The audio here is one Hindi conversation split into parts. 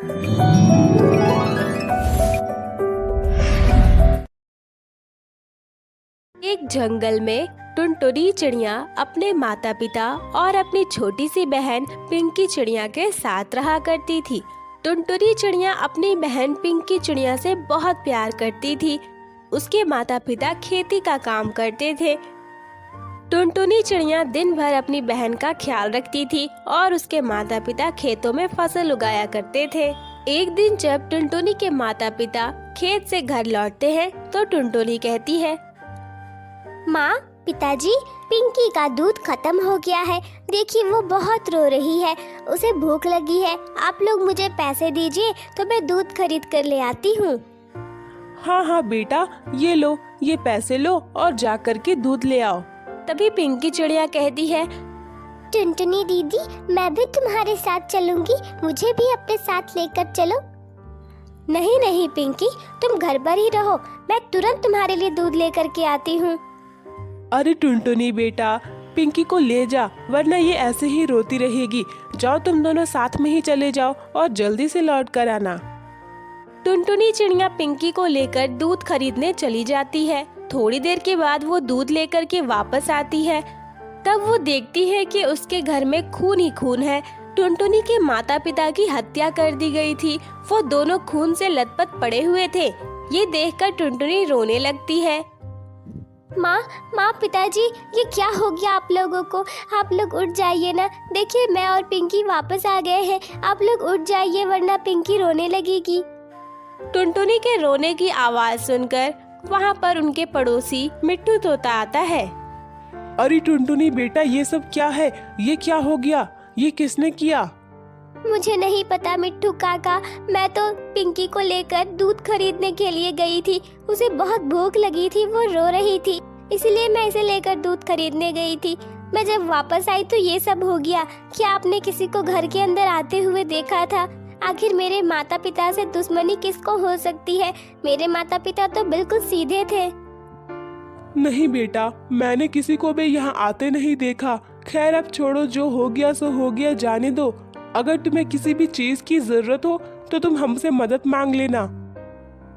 एक जंगल में टुनटुनी चिड़िया अपने माता पिता और अपनी छोटी सी बहन पिंकी चिड़िया के साथ रहा करती थी। टुनटुनी चिड़िया अपनी बहन पिंकी चिड़िया से बहुत प्यार करती थी। उसके माता पिता खेती का काम करते थे। टुनटुनी चिड़िया दिन भर अपनी बहन का ख्याल रखती थी और उसके माता पिता खेतों में फसल उगाया करते थे। एक दिन जब टुनटुनी के माता पिता खेत से घर लौटते हैं तो टुनटुनी कहती है, माँ, पिताजी, पिंकी का दूध खत्म हो गया है। देखिए वो बहुत रो रही है, उसे भूख लगी है। आप लोग मुझे पैसे दीजिए तो मैं दूध खरीद कर ले आती हूँ। हाँ हाँ बेटा, ये लो, ये पैसे लो और जा कर के दूध ले आओ। तभी पिंकी चिड़िया कहती है, टुनटुनी दीदी, मैं भी तुम्हारे साथ चलूंगी, मुझे भी अपने साथ लेकर चलो। नहीं नहीं पिंकी, तुम घर पर ही रहो, मैं तुरंत तुम्हारे लिए दूध लेकर के आती हूँ। अरे टुनटुनी बेटा, पिंकी को ले जा, वरना ये ऐसे ही रोती रहेगी। जाओ, तुम दोनों साथ में ही चले जाओ और जल्दी से लौट कर आना। टुनटुनी चिड़िया पिंकी को लेकर दूध खरीदने चली जाती है। थोड़ी देर के बाद वो दूध लेकर के वापस आती है। तब वो देखती है कि उसके घर में खून ही खून है। टुनटुनी के माता पिता की हत्या कर दी गई थी। वो दोनों खून से लथपथ पड़े हुए थे। ये देखकर टुनटुनी रोने लगती है। माँ, पिताजी, ये क्या हो गया आप लोगों को? आप लोग उठ जाइए ना, देखिए मैं और पिंकी वापस आ गए हैं। आप लोग उठ जाइए वरना पिंकी रोने लगेगी। टुनटुनी के रोने की आवाज सुनकर वहाँ पर उनके पड़ोसी मिट्टू तोता आता है। अरे टुनटुनी बेटा, ये सब क्या है? ये क्या हो गया? ये किसने किया? मुझे नहीं पता मिट्टू काका, मैं तो पिंकी को लेकर दूध खरीदने के लिए गई थी। उसे बहुत भूख लगी थी, वो रो रही थी, इसलिए मैं इसे लेकर दूध खरीदने गई थी। मैं जब वापस आई तो ये सब हो गया। क्या आपने किसी को घर के अंदर आते हुए देखा था? आखिर मेरे माता पिता से दुश्मनी किसको हो सकती है? मेरे माता पिता तो बिल्कुल सीधे थे। नहीं बेटा, मैंने किसी को भी यहाँ आते नहीं देखा। खैर अब छोड़ो, जो हो गया सो हो गया, जाने दो। अगर तुम्हें किसी भी चीज की जरूरत हो तो तुम हमसे मदद मांग लेना।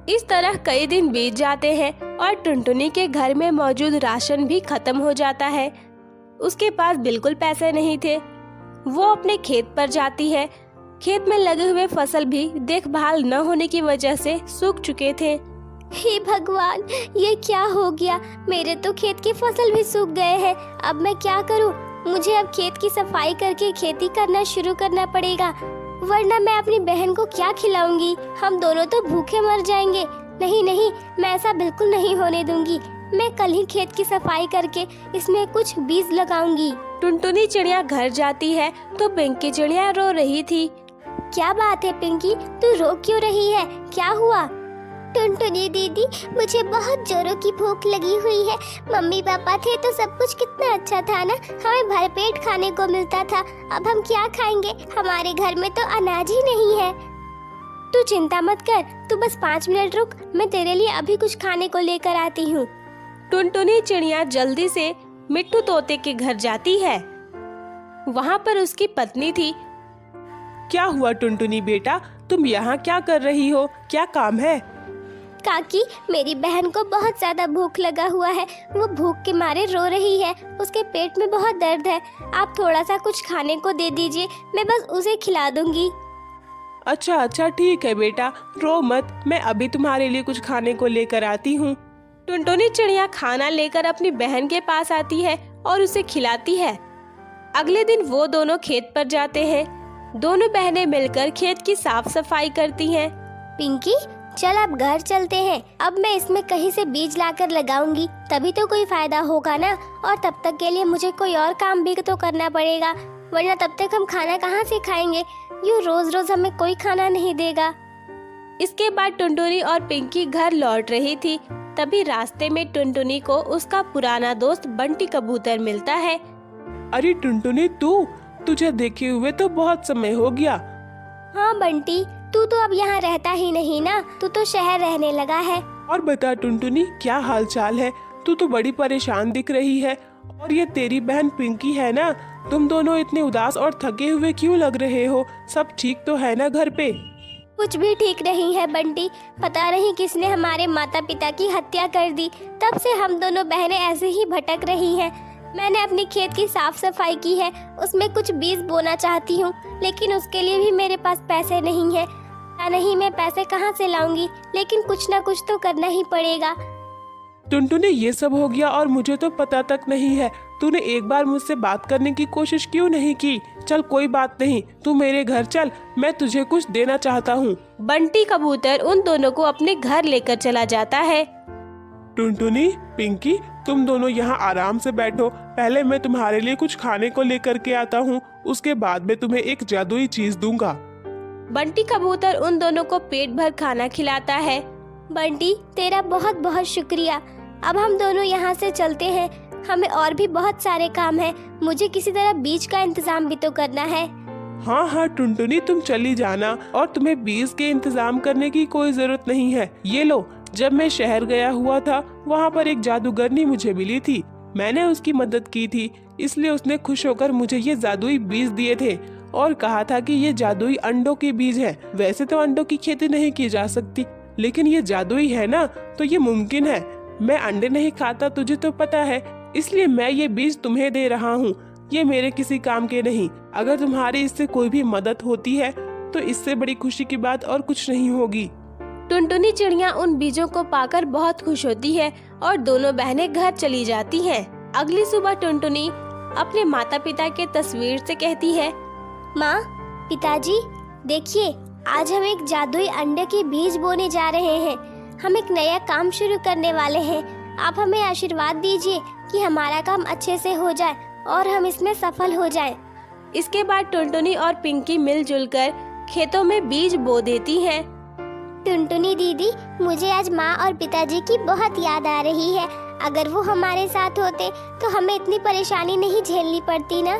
इस तरह कई दिन बीत जाते हैं और टुनटुनी के घर में मौजूद राशन भी खत्म हो जाता है। उसके पास बिल्कुल पैसे नहीं थे। वो अपने खेत पर जाती है। खेत में लगे हुए फसल भी देखभाल न होने की वजह से सूख चुके थे। हे भगवान, ये क्या हो गया? मेरे तो खेत की फसल भी सूख गए हैं। अब मैं क्या करूं? मुझे अब खेत की सफाई करके खेती करना शुरू करना पड़ेगा, वरना मैं अपनी बहन को क्या खिलाऊंगी? हम दोनों तो भूखे मर जाएंगे। नहीं नहीं, मैं ऐसा बिल्कुल नहीं होने दूंगी। मैं कल ही खेत की सफाई करके इसमें कुछ बीज लगाऊंगी। टुनटुनी चिड़िया घर जाती है तो पिंकी चिड़िया रो रही थी। क्या बात है पिंकी, तू रो क्यों रही है? क्या हुआ? टुनटुनी दीदी, मुझे बहुत जोरों की भूख लगी हुई है। मम्मी पापा थे तो सब कुछ कितना अच्छा था ना, हमें भरपेट खाने को मिलता था। अब हम क्या खाएंगे? हमारे घर में तो अनाज ही नहीं है। तू चिंता मत कर, तू बस 5 मिनट रुक, मैं तेरे लिए अभी कुछ खाने को लेकर आती हूँ। टुनटुनी चिड़िया जल्दी से मिट्टू तोते के घर जाती है। वहाँ पर उसकी पत्नी थी। क्या हुआ टुनटुनी बेटा, तुम यहाँ क्या कर रही हो? क्या काम है? काकी, मेरी बहन को बहुत ज्यादा भूख लगा हुआ है। वो भूख के मारे रो रही है, उसके पेट में बहुत दर्द है। आप थोड़ा सा कुछ खाने को दे दीजिए, मैं बस उसे खिला दूंगी। अच्छा ठीक है बेटा, रो मत, मैं अभी तुम्हारे लिए कुछ खाने को लेकर आती हूँ। टुनटुनी चिड़िया खाना लेकर अपनी बहन के पास आती है और उसे खिलाती है। अगले दिन वो दोनों खेत पर जाते हैं। दोनों बहनें मिलकर खेत की साफ सफाई करती हैं। पिंकी, चल अब घर चलते हैं। अब मैं इसमें कहीं से बीज लाकर लगाऊंगी, तभी तो कोई फायदा होगा ना। और तब तक के लिए मुझे कोई और काम भी तो करना पड़ेगा, वरना तब तक हम खाना कहाँ से खाएंगे? यूँ रोज रोज हमें कोई खाना नहीं देगा। इसके बाद टुनटुनी और पिंकी घर लौट रही थी। तभी रास्ते में टुनटुनी को उसका पुराना दोस्त बंटी कबूतर मिलता है। अरे टुनटुनी, तुझे देखे हुए तो बहुत समय हो गया। हाँ बंटी, तू तो अब यहाँ रहता ही नहीं ना, तू तो शहर रहने लगा है। और बता टुनटुनी, क्या हाल चाल है? तू तो बड़ी परेशान दिख रही है। और ये तेरी बहन पिंकी है ना, तुम दोनों इतने उदास और थके हुए क्यों लग रहे हो? सब ठीक तो है ना घर पे? कुछ भी ठीक नहीं है बंटी। पता नहीं किसने हमारे माता पिता की हत्या कर दी। तब से हम दोनों बहनें ऐसे ही भटक रही हैं। मैंने अपनी खेत की साफ सफाई की है, उसमें कुछ बीज बोना चाहती हूँ, लेकिन उसके लिए भी मेरे पास पैसे नहीं है। पता नहीं मैं पैसे कहाँ से लाऊंगी, लेकिन कुछ ना कुछ तो करना ही पड़ेगा। टुनटुनी, ये सब हो गया और मुझे तो पता तक नहीं है। तूने एक बार मुझसे बात करने की कोशिश क्यों नहीं की? चल कोई बात नहीं, तू मेरे घर चल, मैं तुझे कुछ देना चाहता हूँ। बंटी कबूतर उन दोनों को अपने घर लेकर चला जाता है। टुनटुनी, पिंकी, तुम दोनों यहाँ आराम से बैठो। पहले मैं तुम्हारे लिए कुछ खाने को लेकर के आता हूँ, उसके बाद मैं तुम्हें एक जादुई चीज दूंगा। बंटी कबूतर उन दोनों को पेट भर खाना खिलाता है। बंटी, तेरा बहुत बहुत शुक्रिया। अब हम दोनों यहाँ से चलते हैं, हमें और भी बहुत सारे काम हैं। मुझे किसी तरह बीज का इंतजाम भी तो करना है। हाँ हाँ टुनटुनी, तुम चली जाना, और तुम्हें बीज के इंतजाम करने की कोई जरूरत नहीं है। ये लो, जब मैं शहर गया हुआ था, वहाँ पर एक जादूगरनी मुझे मिली थी। मैंने उसकी मदद की थी, इसलिए उसने खुश होकर मुझे ये जादुई बीज दिए थे और कहा था कि ये जादुई अंडों के बीज हैं। वैसे तो अंडों की खेती नहीं की जा सकती, लेकिन ये जादुई है ना, तो ये मुमकिन है। मैं अंडे नहीं खाता, तुझे तो पता है, इसलिए मैं ये बीज तुम्हें दे रहा हूँ। ये मेरे किसी काम के नहीं। अगर तुम्हारी इससे कोई भी मदद होती है तो इससे बड़ी खुशी की बात और कुछ नहीं होगी। टुनटुनी चिड़िया उन बीजों को पाकर बहुत खुश होती है और दोनों बहनें घर चली जाती हैं। अगली सुबह टुनटुनी अपने माता पिता के तस्वीर से कहती है, माँ, पिताजी, देखिए, आज हम एक जादुई अंडे के बीज बोने जा रहे हैं। हम एक नया काम शुरू करने वाले हैं। आप हमें आशीर्वाद दीजिए कि हमारा काम अच्छे से हो जाए और हम इसमें सफल हो जाएं। इसके बाद टुनटुनी और पिंकी मिलजुल कर खेतों में बीज बो देती हैं। टुनटुनी दीदी, मुझे आज माँ और पिताजी की बहुत याद आ रही है। अगर वो हमारे साथ होते तो हमें इतनी परेशानी नहीं झेलनी पड़ती ना।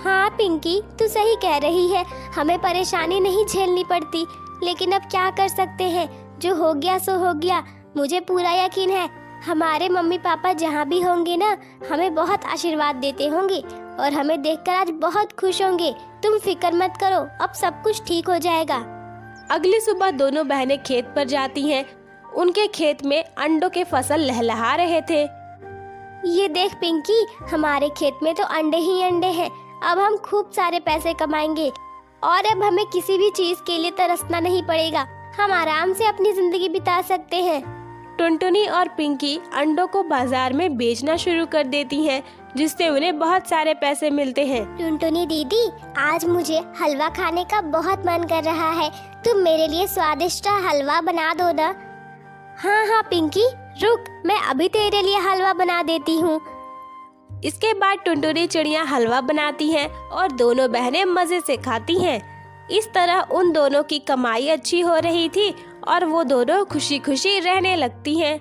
हाँ पिंकी, तू सही कह रही है, हमें परेशानी नहीं झेलनी पड़ती, लेकिन अब क्या कर सकते हैं। जो हो गया सो हो गया। मुझे पूरा यकीन है हमारे मम्मी पापा जहाँ भी होंगे ना, हमें बहुत आशीर्वाद देते होंगे और हमें देखकर आज बहुत खुश होंगे। तुम फिक्र मत करो, अब सब कुछ ठीक हो जाएगा। अगली सुबह दोनों बहनें खेत पर जाती हैं। उनके खेत में अंडों के फसल लहलहा रहे थे। ये देख पिंकी, हमारे खेत में तो अंडे ही अंडे हैं। अब हम खूब सारे पैसे कमाएंगे और अब हमें किसी भी चीज के लिए तरसना नहीं पड़ेगा। हम आराम से अपनी जिंदगी बिता सकते हैं। टुनटुनी और पिंकी अंडों को बाजार में बेचना शुरू कर देती हैं, जिससे उन्हें बहुत सारे पैसे मिलते हैं। टुनटुनी दीदी, आज मुझे हलवा खाने का बहुत मन कर रहा है। तुम मेरे लिए स्वादिष्ट हलवा बना दो ना। हाँ हाँ पिंकी, रुक, मैं अभी तेरे लिए हलवा बना देती हूँ। इसके बाद टुनटुनी चिड़िया हलवा बनाती हैं और दोनों बहनें मजे से खाती हैं। इस तरह उन दोनों की कमाई अच्छी हो रही थी और वो दोनों खुशी खुशी रहने लगती हैं।